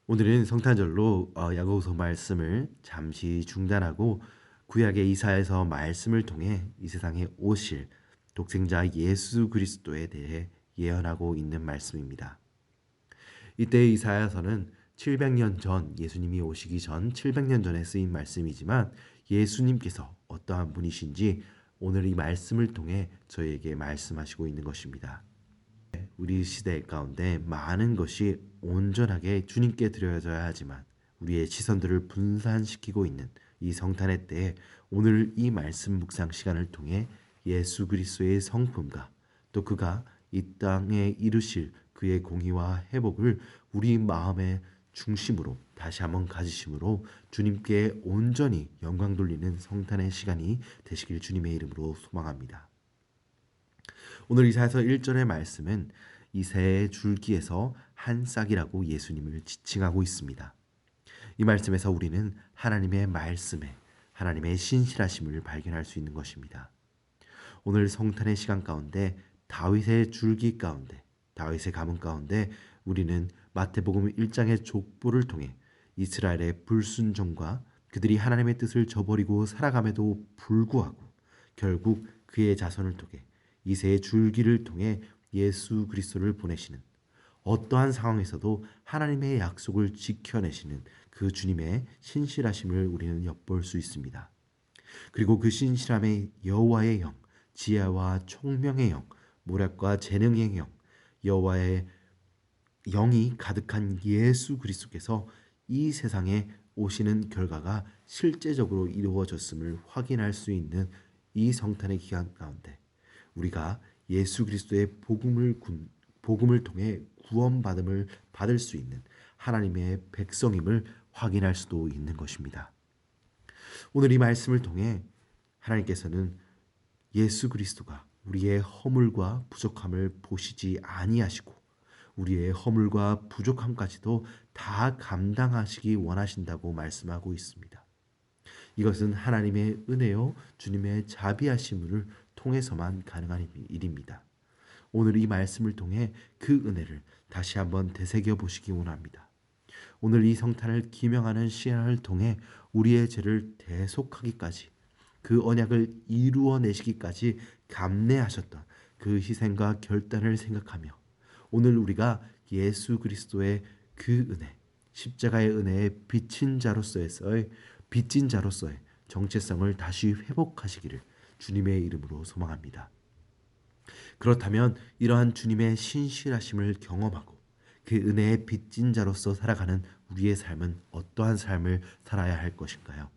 오늘은 성탄절로 야고보서 말씀을 잠시 중단하고 구약의 이사야서 말씀을 통해 이 세상에 오실 독생자 예수 그리스도에 대해 예언하고 있는 말씀입니다. 이때 이사야서는 700년 전, 예수님이 오시기 전 700년 전에 쓰인 말씀이지만 예수님께서 어떠한 분이신지 오늘 이 말씀을 통해 저희에게 말씀하시고 있는 것입니다. 우리 시대 가운데 많은 것이 온전하게 주님께 드려져야 하지만 우리의 시선들을 분산시키고 있는 이 성탄의 때에 오늘 이 말씀 묵상 시간을 통해 예수 그리스도의 성품과 또 그가 이 땅에 이루실 그의 공의와 회복을 우리 마음의 중심으로 다시 한번 가지심으로 주님께 온전히 영광 돌리는 성탄의 시간이 되시길 주님의 이름으로 소망합니다. 오늘 이사야서 1절의 말씀은 이 새의 줄기에서 한 싹이라고 예수님을 지칭하고 있습니다. 이 말씀에서 우리는 하나님의 말씀에 하나님의 신실하심을 발견할 수 있는 것입니다. 오늘 성탄의 시간 가운데 다윗의 줄기 가운데 다윗의 가문 가운데 우리는 마태복음 1장의 족보를 통해 이스라엘의 불순종과 그들이 하나님의 뜻을 저버리고 살아감에도 불구하고 결국 그의 자손을 통해 이새의 줄기를 통해 예수 그리스도를 보내시는 어떠한 상황에서도 하나님의 약속을 지켜내시는 그 주님의 신실하심을 우리는 엿볼 수 있습니다. 그리고 그 신실함의 여호와의 영, 지혜와 총명의 영, 모략과 재능의 영, 여호와의 영이 가득한 예수 그리스도께서 이 세상에 오시는 결과가 실제적으로 이루어졌음을 확인할 수 있는 이 성탄의 기간 가운데 우리가 예수 그리스도의 복음을 통해 구원받음을 받을 수 있는 하나님의 백성임을 확인할 수도 있는 것입니다. 오늘 이 말씀을 통해 하나님께서는 예수 그리스도가 우리의 허물과 부족함을 보시지 아니하시고 우리의 허물과 부족함까지도 다 감당하시기 원하신다고 말씀하고 있습니다. 이것은 하나님의 은혜요 주님의 자비하심을 통해서만 가능한 일입니다. 오늘 이 말씀을 통해 그 은혜를 다시 한번 되새겨 보시기 원합니다. 오늘 이 성탄을 기명하는 시간을 통해 우리의 죄를 대속하기까지 그 언약을 이루어내시기까지 감내하셨던 그 희생과 결단을 생각하며 오늘 우리가 예수 그리스도의 그 은혜, 십자가의 은혜에 빚진 자로서의 정체성을 다시 회복하시기를 주님의 이름으로 소망합니다. 그렇다면 이러한 주님의 신실하심을 경험하고 그 은혜의 빚진 자로서 살아가는 우리의 삶은 어떠한 삶을 살아야 할 것인가요?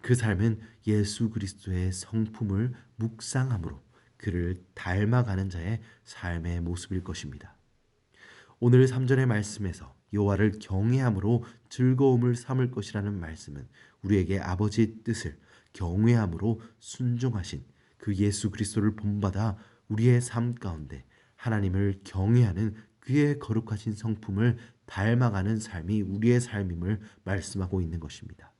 그 삶은 예수 그리스도의 성품을 묵상함으로 그를 닮아가는 자의 삶의 모습일 것입니다. 오늘 3절의 말씀에서 여호와를 경외함으로 즐거움을 삼을 것이라는 말씀은 우리에게 아버지의 뜻을 경외함으로 순종하신 그 예수 그리스도를 본받아 우리의 삶 가운데 하나님을 경외하는 그의 거룩하신 성품을 닮아가는 삶이 우리의 삶임을 말씀하고 있는 것입니다.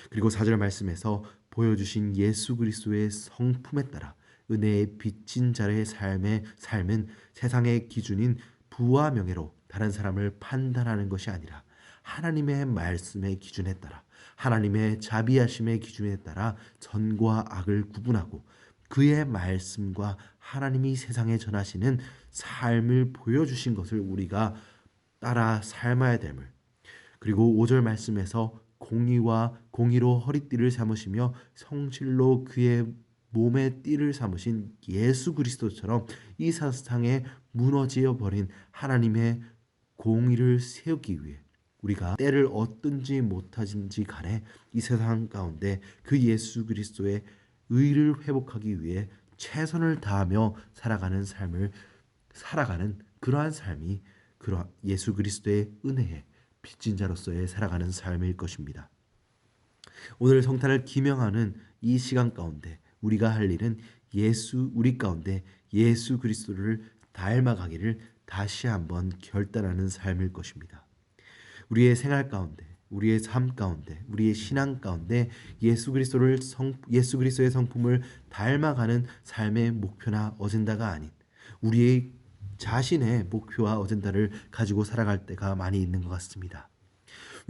그리고 4절 말씀에서 보여주신 예수 그리스도의 성품에 따라 은혜의 빚진 자의 삶은 세상의 기준인 부와 명예로 다른 사람을 판단하는 것이 아니라 하나님의 말씀의 기준에 따라 하나님의 자비하심의 기준에 따라 선과 악을 구분하고 그의 말씀과 하나님이 세상에 전하시는 삶을 보여주신 것을 우리가 따라 삶아야 됨을 그리고 5절 말씀에서 공의로 허리띠를 삼으시며 성실로 그의 몸의 띠를 삼으신 예수 그리스도처럼 이 세상에 무너져 버린 하나님의 공의를 세우기 위해 우리가 때를 얻든지 못하든지 간에 이 세상 가운데 그 예수 그리스도의 의를 회복하기 위해 최선을 다하며 살아가는 그러한 삶이 그러한 예수 그리스도의 은혜에 빚진 자로서의 살아가는 삶일 것입니다. 오늘 성탄을 기명하는 이 시간 가운데 우리가 할 일은 우리 가운데 예수 그리스도를 닮아가기를 다시 한번 결단하는 삶일 것입니다. 우리의 생활 가운데, 우리의 삶 가운데, 우리의 신앙 가운데 예수 그리스도의 성품을 닮아가는 삶의 목표나 어젠다가 아닌 우리의 자신의 목표와 어젠다를 가지고 살아갈 때가 많이 있는 것 같습니다.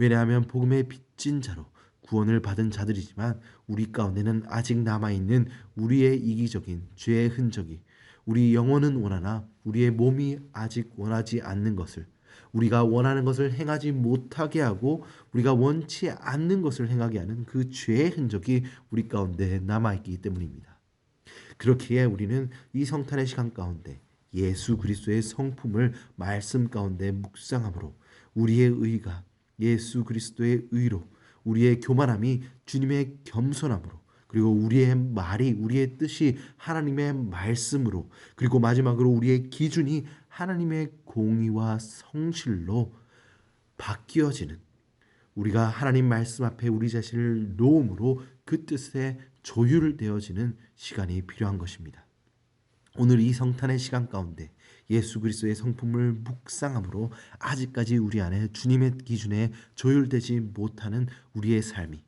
왜냐하면 복음의 빚진 자로 구원을 받은 자들이지만 우리 가운데는 아직 남아있는 우리의 이기적인 죄의 흔적이, 우리 영혼은 원하나 우리의 몸이 아직 원하지 않는 것을, 우리가 원하는 것을 행하지 못하게 하고 우리가 원치 않는 것을 행하게 하는 그 죄의 흔적이 우리 가운데 남아있기 때문입니다. 그렇기에 우리는 이 성탄의 시간 가운데 예수 그리스도의 성품을 말씀 가운데 묵상함으로 우리의 의가 예수 그리스도의 의로, 우리의 교만함이 주님의 겸손함으로, 그리고 우리의 말이, 우리의 뜻이 하나님의 말씀으로, 그리고 마지막으로 우리의 기준이 하나님의 공의와 성실로 바뀌어지는, 우리가 하나님 말씀 앞에 우리 자신을 놓음으로 그 뜻에 조율되어지는 시간이 필요한 것입니다. 오늘 이 성탄의 시간 가운데 예수 그리스도의 성품을 묵상함으로 아직까지 우리 안에 주님의 기준에 조율되지 못하는 우리의 삶이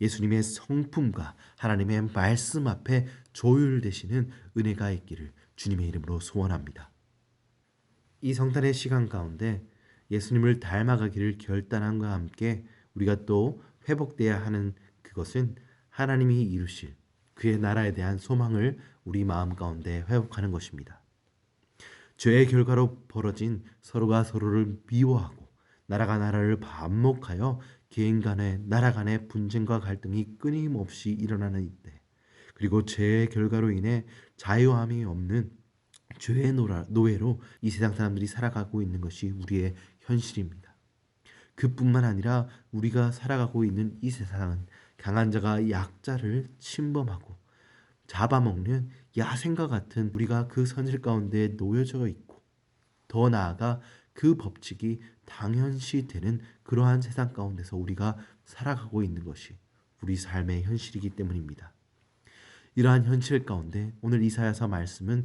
예수님의 성품과 하나님의 말씀 앞에 조율되시는 은혜가 있기를 주님의 이름으로 소원합니다. 이 성탄의 시간 가운데 예수님을 닮아가기를 결단함과 함께 우리가 또 회복돼야 하는 그것은 하나님이 이루실 그의 나라에 대한 소망을 우리 마음 가운데 회복하는 것입니다. 죄의 결과로 벌어진 서로가 서로를 미워하고 나라가 나라를 반목하여 개인 간의 나라 간의 분쟁과 갈등이 끊임없이 일어나는 이때, 그리고 죄의 결과로 인해 자유함이 없는 죄의 노예로 이 세상 사람들이 살아가고 있는 것이 우리의 현실입니다. 그뿐만 아니라 우리가 살아가고 있는 이 세상은 강한 자가 약자를 침범하고 잡아먹는 야생과 같은 우리가 그 선실 가운데 놓여져 있고, 더 나아가 그 법칙이 당연시되는 그러한 세상 가운데서 우리가 살아가고 있는 것이 우리 삶의 현실이기 때문입니다. 이러한 현실 가운데 오늘 이사야서 말씀은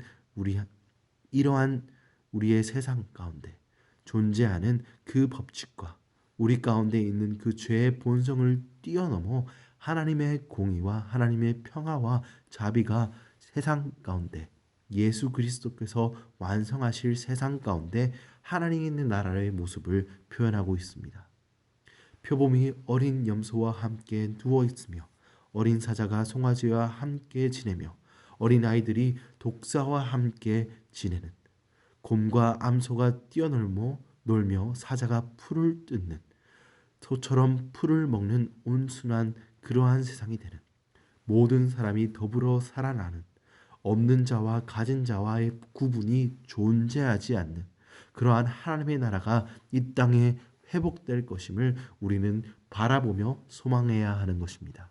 이러한 우리의 세상 가운데 존재하는 그 법칙과 우리 가운데 있는 그 죄의 본성을 뛰어넘어 하나님의 공의와 하나님의 평화와 자비가 세상 가운데 예수 그리스도께서 완성하실 세상 가운데 하나님 있는 나라의 모습을 표현하고 있습니다. 표범이 어린 염소와 함께 누워 있으며 어린 사자가 송아지와 함께 지내며 어린 아이들이 독사와 함께 지내는, 곰과 암소가 뛰어놀며 사자가 풀을 뜯는, 소처럼 풀을 먹는 온순한 그러한 세상이 되는, 모든 사람이 더불어 살아나는, 없는 자와 가진 자와의 구분이 존재하지 않는 그러한 하나님의 나라가 이 땅에 회복될 것임을 우리는 바라보며 소망해야 하는 것입니다.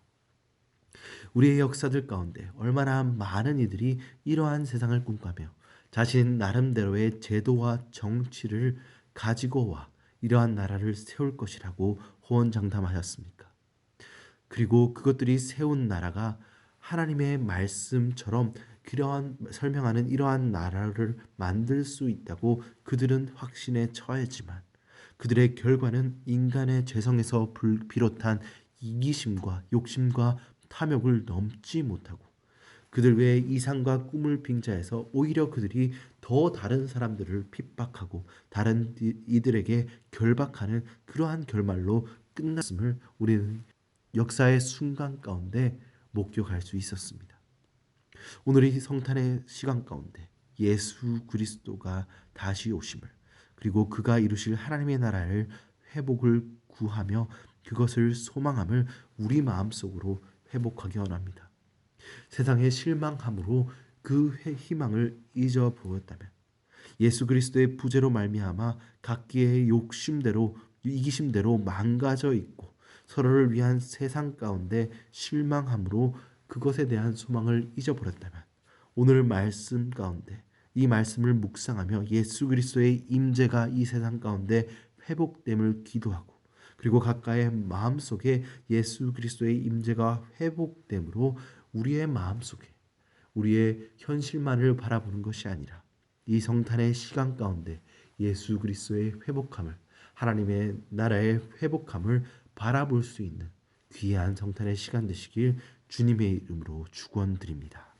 우리의 역사들 가운데 얼마나 많은 이들이 이러한 세상을 꿈꾸며 자신 나름대로의 제도와 정치를 가지고 와 이러한 나라를 세울 것이라고 호언장담하셨습니까? 그리고 그것들이 세운 나라가 하나님의 말씀처럼 그러한 설명하는 이러한 나라를 만들 수 있다고 그들은 확신에 처했지만 그들의 결과는 인간의 죄성에서 비롯한 이기심과 욕심과 탐욕을 넘지 못하고 그들 외에 이상과 꿈을 빙자해서 오히려 그들이 더 다른 사람들을 핍박하고 다른 이들에게 결박하는 그러한 결말로 끝났음을 우리는 역사의 순간 가운데 목격할 수 있었습니다. 오늘 이 성탄의 시간 가운데 예수 그리스도가 다시 오심을, 그리고 그가 이루실 하나님의 나라를 회복을 구하며 그것을 소망함을 우리 마음속으로 회복하기 원합니다. 세상의 실망함으로 그 희망을 잊어버렸다면, 예수 그리스도의 부재로 말미암아 각기의 욕심대로 이기심대로 망가져 있고 서로를 위한 세상 가운데 실망함으로 그것에 대한 소망을 잊어버렸다면, 오늘 말씀 가운데 이 말씀을 묵상하며 예수 그리스도의 임재가 이 세상 가운데 회복됨을 기도하고, 그리고 각가의 마음속에 예수 그리스도의 임재가 회복됨으로 우리의 마음속에 우리의 현실만을 바라보는 것이 아니라 이 성탄의 시간 가운데 예수 그리스도의 회복함을, 하나님의 나라의 회복함을 바라볼 수 있는 귀한 성탄의 시간 되시길 주님의 이름으로 축원드립니다.